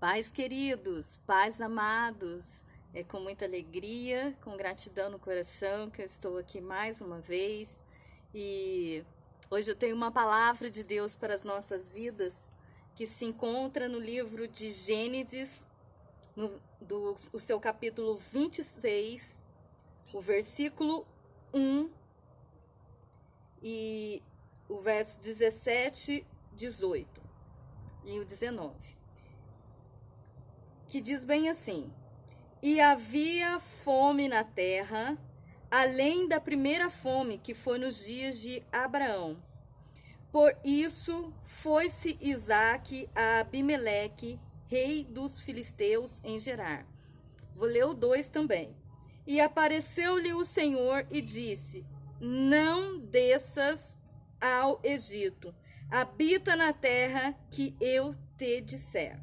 Pais queridos, pais amados, é com muita alegria, com gratidão no coração que eu estou aqui mais uma vez e hoje eu tenho uma palavra de Deus para as nossas vidas que se encontra no livro de Gênesis, o seu capítulo 26, o versículo 1 e o verso 17, 18 e o 19. Que diz bem assim: e havia fome na terra, além da primeira fome que foi nos dias de Abraão. Por isso foi-se Isaque a Abimeleque, rei dos filisteus, em Gerar. Vou ler o 2 também. E apareceu-lhe o Senhor e disse: não desças ao Egito, habita na terra que eu te disser.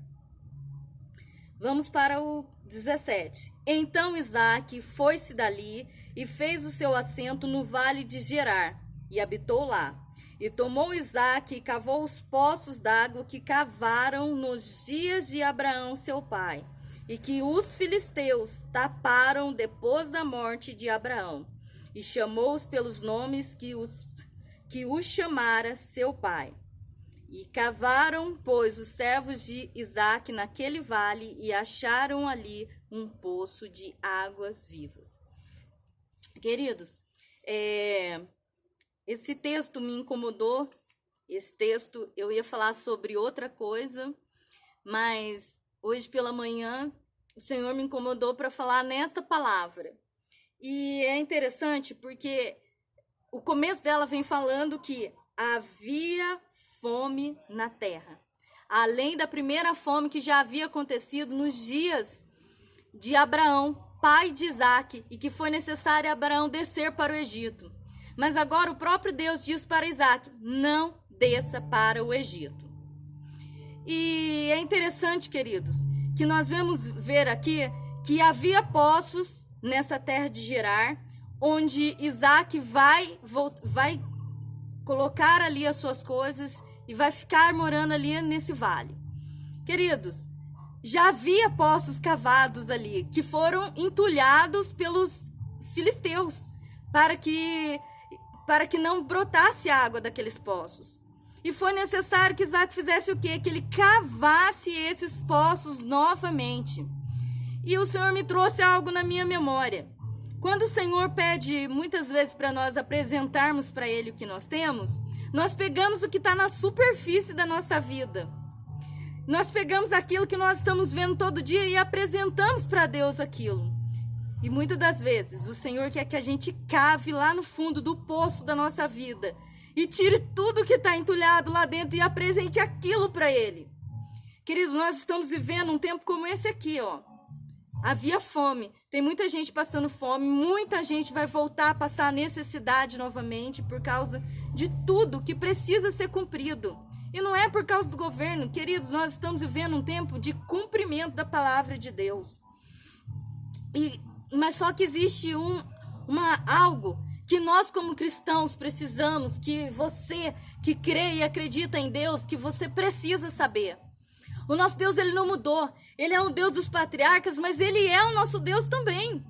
Vamos para o 17. Então Isaque foi-se dali e fez o seu assento no vale de Gerar, e habitou lá. E tomou Isaque e cavou os poços d'água que cavaram nos dias de Abraão seu pai, e que os filisteus taparam depois da morte de Abraão, e chamou-os pelos nomes que os chamara seu pai. E cavaram, pois, os servos de Isaque naquele vale e acharam ali um poço de águas vivas. Queridos, esse texto me incomodou. Esse texto eu ia falar sobre outra coisa, mas hoje pela manhã o Senhor me incomodou para falar nesta palavra. E é interessante porque o começo dela vem falando que havia fome na terra, além da primeira fome que já havia acontecido nos dias de Abraão, pai de Isaque, e que foi necessário Abraão descer para o Egito. Mas agora o próprio Deus diz para Isaque: não desça para o Egito. E é interessante, queridos, que nós vamos ver aqui que havia poços nessa terra de Gerar, onde Isaque vai colocar ali as suas coisas e vai ficar morando ali nesse vale. Queridos, já havia poços cavados ali, que foram entulhados pelos filisteus, para que não brotasse água daqueles poços. E foi necessário que Isaque fizesse o quê? Que ele cavasse esses poços novamente. E o Senhor me trouxe algo na minha memória. Quando o Senhor pede muitas vezes para nós apresentarmos para Ele o que nós temos, nós pegamos o que está na superfície da nossa vida. Nós pegamos aquilo que nós estamos vendo todo dia e apresentamos para Deus aquilo. E muitas das vezes o Senhor quer que a gente cave lá no fundo do poço da nossa vida e tire tudo que está entulhado lá dentro e apresente aquilo para Ele. Queridos, nós estamos vivendo um tempo como esse aqui, ó. Havia fome, tem muita gente passando fome, muita gente vai voltar a passar necessidade novamente por causa de tudo que precisa ser cumprido. E não é por causa do governo, queridos, nós estamos vivendo um tempo de cumprimento da palavra de Deus. Mas só que existe algo que nós como cristãos precisamos, que você que crê e acredita em Deus, que você precisa saber. O nosso Deus, ele não mudou. Ele é o Deus dos patriarcas, mas ele é o nosso Deus também.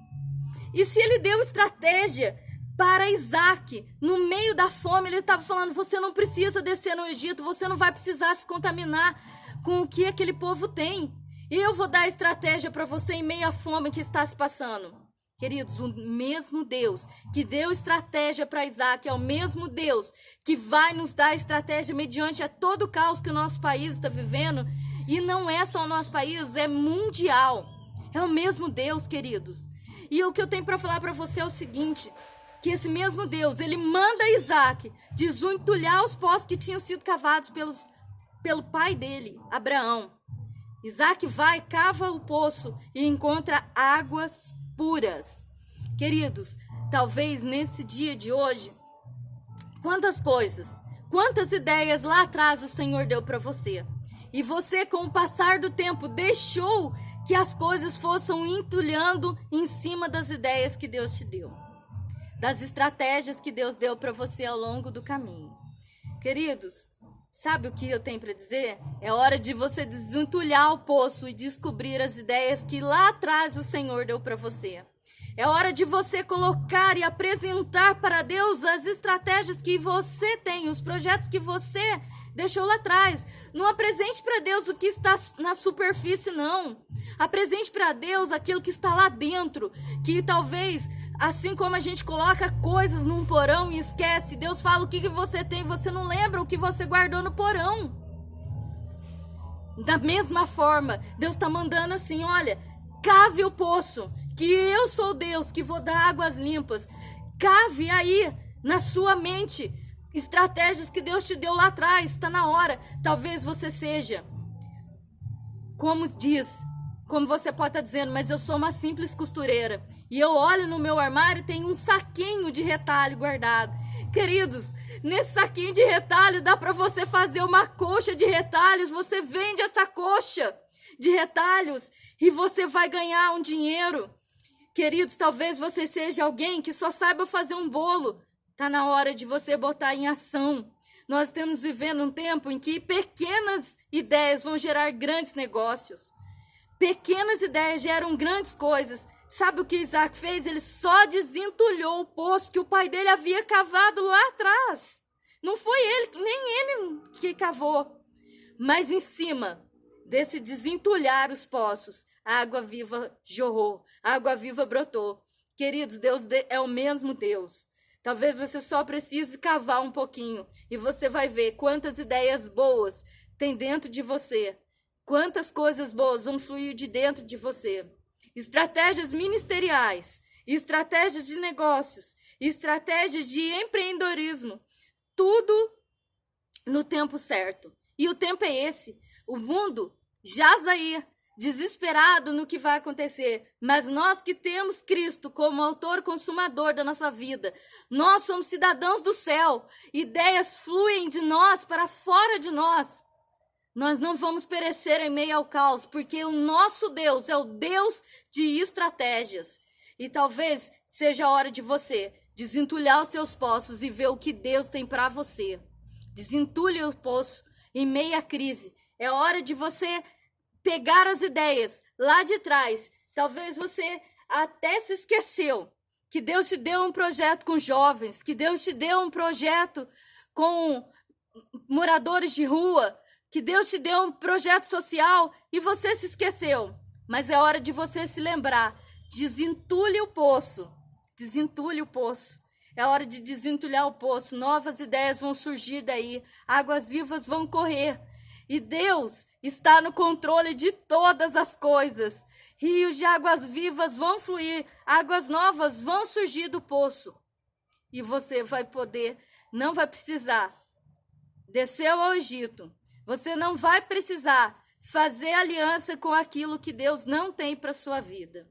E se ele deu estratégia para Isaque, no meio da fome, ele estava falando: você não precisa descer no Egito, você não vai precisar se contaminar com o que aquele povo tem. E eu vou dar estratégia para você em meio à fome que está se passando. Queridos, o mesmo Deus que deu estratégia para Isaque é o mesmo Deus que vai nos dar estratégia mediante a todo o caos que o nosso país está vivendo. E não é só o nosso país, é mundial. É o mesmo Deus, queridos. E o que eu tenho para falar para você é o seguinte: que esse mesmo Deus, ele manda Isaque desentulhar os poços que tinham sido cavados pelo pai dele, Abraão. Isaque vai, cava o poço e encontra águas puras. Queridos, talvez nesse dia de hoje, quantas coisas, quantas ideias lá atrás o Senhor deu para você. E você, com o passar do tempo, deixou que as coisas fossem entulhando em cima das ideias que Deus te deu, das estratégias que Deus deu para você ao longo do caminho. Queridos, Sabe o que eu tenho para dizer? É hora de você desentulhar o poço e descobrir as ideias que lá atrás o Senhor deu para você. É hora de você colocar e apresentar para Deus as estratégias que você tem, os projetos que você deixou lá atrás. Não apresente para Deus o que está na superfície, não. Apresente para Deus aquilo que está lá dentro, que talvez, assim como a gente coloca coisas num porão e esquece, Deus fala o que você tem, você não lembra o que você guardou no porão. Da mesma forma, Deus está mandando assim, olha, cave o poço, que eu sou Deus, que vou dar águas limpas. Cave aí na sua mente estratégias que Deus te deu lá atrás, está na hora. Talvez você seja, como você pode estar dizendo, mas eu sou uma simples costureira. E eu olho no meu armário e tem um saquinho de retalho guardado. Queridos, nesse saquinho de retalho dá para você fazer uma coxa de retalhos. Você vende essa coxa de retalhos e você vai ganhar um dinheiro. Queridos, talvez você seja alguém que só saiba fazer um bolo. Está na hora de você botar em ação. Nós estamos vivendo um tempo em que pequenas ideias vão gerar grandes negócios. Pequenas ideias geram grandes coisas. Sabe o que Isaac fez? Ele só desentulhou o poço que o pai dele havia cavado lá atrás. Não foi ele, nem ele que cavou. Mas em cima desse desentulhar os poços, a água viva jorrou, a água viva brotou. Queridos, Deus é o mesmo Deus. Talvez você só precise cavar um pouquinho e você vai ver quantas ideias boas tem dentro de você. Quantas coisas boas vão fluir de dentro de você. Estratégias ministeriais, estratégias de negócios, estratégias de empreendedorismo. Tudo no tempo certo. E o tempo é esse. O mundo jaz aí, desesperado no que vai acontecer. Mas nós que temos Cristo como autor consumador da nossa vida, nós somos cidadãos do céu. Ideias fluem de nós para fora de nós. Nós não vamos perecer em meio ao caos, porque o nosso Deus é o Deus de estratégias. E talvez seja a hora de você desentulhar os seus poços e ver o que Deus tem para você. Desentulhe o poço em meio à crise. É hora de você pegar as ideias lá de trás. Talvez você até se esqueceu que Deus te deu um projeto com jovens, que Deus te deu um projeto com moradores de rua, que Deus te deu um projeto social e você se esqueceu. Mas é hora de você se lembrar. Desentulhe o poço. Desentulhe o poço. É hora de desentulhar o poço. Novas ideias vão surgir daí. Águas vivas vão correr. E Deus está no controle de todas as coisas. Rios de águas vivas vão fluir. Águas novas vão surgir do poço. E você vai poder, não vai precisar descer ao Egito. Você não vai precisar fazer aliança com aquilo que Deus não tem para sua vida.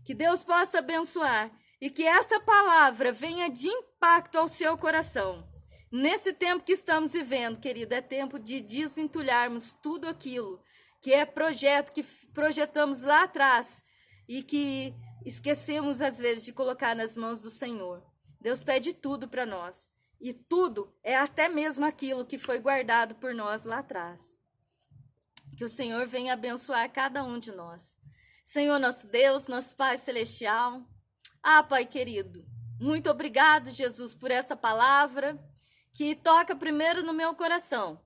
Que Deus possa abençoar e que essa palavra venha de impacto ao seu coração. Nesse tempo que estamos vivendo, querido, é tempo de desentulharmos tudo aquilo que é projeto, que projetamos lá atrás e que esquecemos às vezes de colocar nas mãos do Senhor. Deus pede tudo para nós. E tudo é até mesmo aquilo que foi guardado por nós lá atrás. Que o Senhor venha abençoar cada um de nós. Senhor, nosso Deus, nosso Pai Celestial. Pai querido, muito obrigado, Jesus, por essa palavra que toca primeiro no meu coração,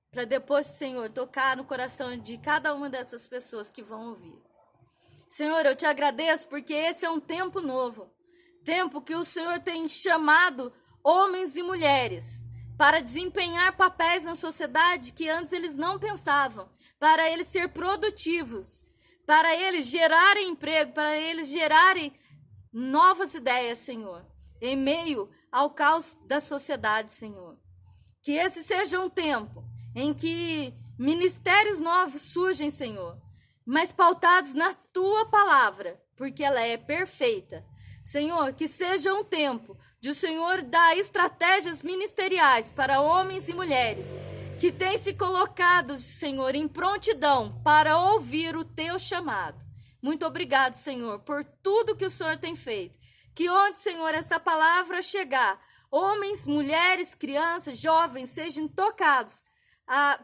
para depois, Senhor, tocar no coração de cada uma dessas pessoas que vão ouvir. Senhor, eu te agradeço porque esse é um tempo novo. Tempo que o Senhor tem chamado homens e mulheres para desempenhar papéis na sociedade que antes eles não pensavam, para eles ser produtivos, para eles gerarem emprego, para eles gerarem novas ideias, Senhor, em meio ao caos da sociedade, Senhor. Que esse seja um tempo em que ministérios novos surgem, Senhor, mas pautados na Tua palavra, porque ela é perfeita. Senhor, que seja um tempo de o Senhor dar estratégias ministeriais para homens e mulheres que têm se colocado, Senhor, em prontidão para ouvir o Teu chamado. Muito obrigado, Senhor, por tudo que o Senhor tem feito. Que onde, Senhor, essa palavra chegar, homens, mulheres, crianças, jovens sejam tocados a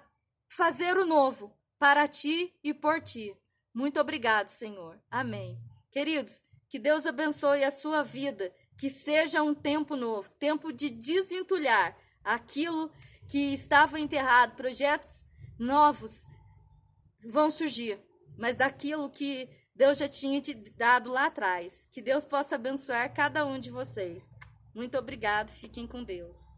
fazer o novo para ti e por ti. Muito obrigado, Senhor. Amém. Queridos, que Deus abençoe a sua vida, que seja um tempo novo, tempo de desentulhar aquilo que estava enterrado, projetos novos vão surgir, mas daquilo que Deus já tinha te dado lá atrás. Que Deus possa abençoar cada um de vocês. Muito obrigado, fiquem com Deus.